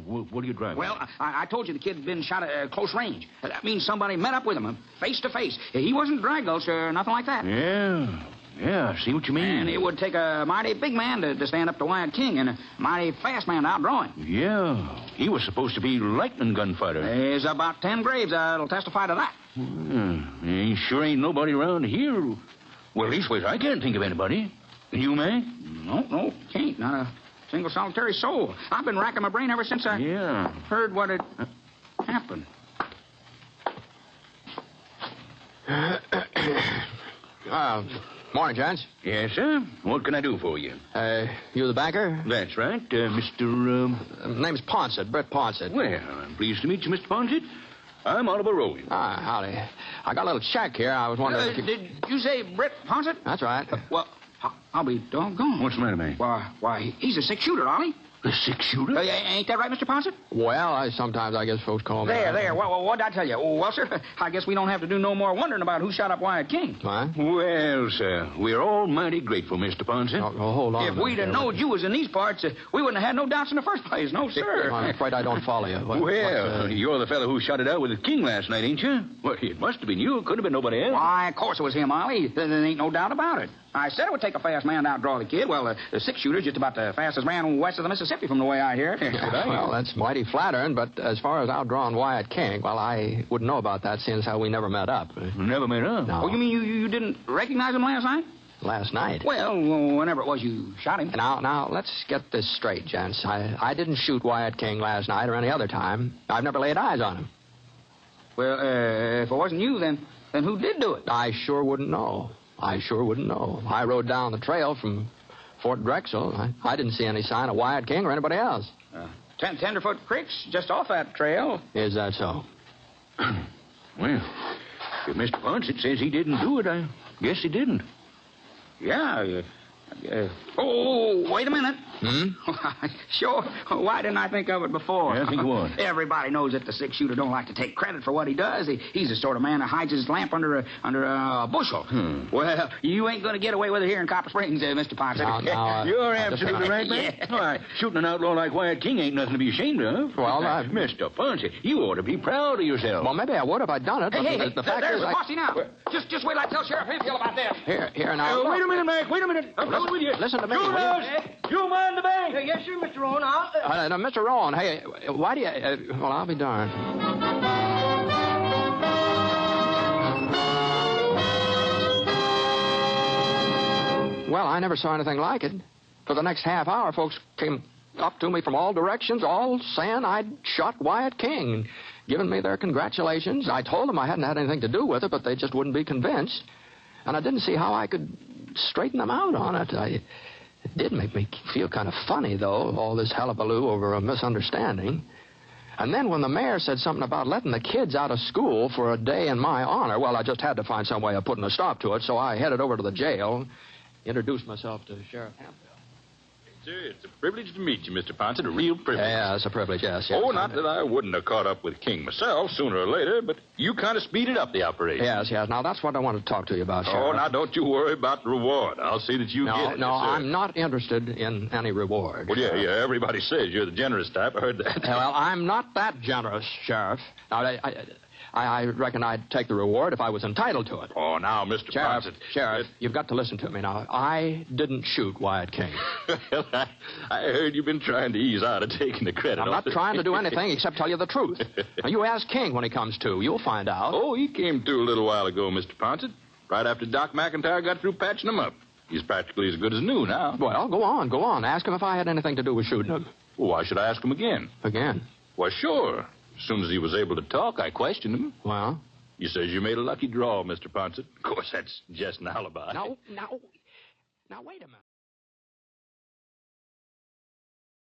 What are you driving? Well, I told you the kid had been shot at close range. That means somebody met up with him, face to face. He wasn't drag gulch or nothing like that. Yeah, I see what you mean. And it would take a mighty big man to stand up to Wyatt King and a mighty fast man to outdraw him. Yeah, he was supposed to be lightning gunfighter. There's about 10 graves that'll testify to that. Sure ain't nobody around here. Well, leastways, I can't think of anybody. You, May? No, can't. Not a single solitary soul. I've been racking my brain ever since I heard what had happened. Morning, gents. Yes, sir. What can I do for you? You the banker? That's right, Mr. Name's Ponset, Britt Ponset. Well, I'm pleased to meet you, Mr. Ponset. I'm Oliver Rowing. Howdy. I got a little check here. I was wondering if you... Did you say Britt Ponset? That's right. Well, I'll be doggone. What's the matter, man? Why, he's a six-shooter, Ollie. A six-shooter? Ain't that right, Mr. Ponset? Well, sometimes I guess folks call me... There. What'd I tell you? Well, sir, I guess we don't have to do no more wondering about who shot up Wyatt King. What? Well, sir, we're all mighty grateful, Mr. Ponset. Hold on. If we'd have known you was in these parts, we wouldn't have had no doubts in the first place. No, sir. I'm afraid I don't follow you. You're the fellow who shot it out with the King last night, ain't you? Well, it must have been you. It could have been nobody else. Why, of course it was him, Ollie. There ain't no doubt about it. I said it would take a fast man to outdraw the kid. Well, the six-shooter's just about the fastest man west of the Mississippi from the way I hear it. Well, that's mighty flattering, but as far as outdrawing Wyatt King, well, I wouldn't know about that, seeing as how we never met up. Never met up? No. Oh, you mean you didn't recognize him last night? Last night? Well, whenever it was you shot him. Now, let's get this straight, gents. I didn't shoot Wyatt King last night or any other time. I've never laid eyes on him. Well, if it wasn't you, then who did do it? I sure wouldn't know. I rode down the trail from Fort Drexel. I didn't see any sign of Wyatt King or anybody else. Tenderfoot Creek's just off that trail. Is that so? Well, if Mr. Ponset says he didn't do it, I guess he didn't. Yeah. Wait a minute. Sure. Why didn't I think of it before? Yeah, think of what? Everybody knows that the six-shooter don't like to take credit for what he does. He's the sort of man that hides his lamp under a bushel. Well, you ain't going to get away with it here in Copper Springs, Mr. Ponset. You're absolutely right, man. Yeah. All right, shooting an outlaw like Wyatt King ain't nothing to be ashamed of. Well, Mr. Ponset, you ought to be proud of yourself. Well, maybe I would if I'd done it. Hey, the fact there's is, the posse now. Just wait till I tell Sheriff Hayfield about this. Here now. Wait a minute, Mac. Wait a minute. I'm coming with you. Listen to me. You mind the bank? Yes, sir, Mr. Rowan. Now, Mr. Rowan, hey, why do you... well, I'll be darned. Well, I never saw anything like it. For the next half hour, folks came up to me from all directions, all saying I'd shot Wyatt King, giving me their congratulations. I told them I hadn't had anything to do with it, but they just wouldn't be convinced. And I didn't see how I could straighten them out on it. It did make me feel kind of funny, though, all this hullabaloo over a misunderstanding. And then when the mayor said something about letting the kids out of school for a day in my honor, well, I just had to find some way of putting a stop to it, so I headed over to the jail, introduced myself to Sheriff Hampville. Sir, it's a privilege to meet you, Mr. Ponset, a real privilege. Yeah, it's a privilege, yes. Oh, not that I wouldn't have caught up with King myself sooner or later, but you kind of speeded up the operation. Yes. Now, that's what I wanted to talk to you about, Sheriff. Oh, now, don't you worry about the reward. I'll see that you get it. No, yes, sir. I'm not interested in any reward. Well, yeah, everybody says you're the generous type. I heard that. Well, I'm not that generous, Sheriff. Now, I reckon I'd take the reward if I was entitled to it. Oh, now, Mr. Ponset. Sheriff, you've got to listen to me now. I didn't shoot Wyatt King. Well, I heard you've been trying to ease out of taking the credit. I'm not trying to do anything except tell you the truth. Now, you ask King when he comes to. You'll find out. Oh, he came to a little while ago, Mr. Ponset, right after Doc McIntyre got through patching him up. He's practically as good as new now. Well, go on. Ask him if I had anything to do with shooting him. Well, why should I ask him again? Again? Well, sure. As soon as he was able to talk, I questioned him. Well? He says you made a lucky draw, Mr. Ponset. Of course, that's just an alibi. Now, wait a minute.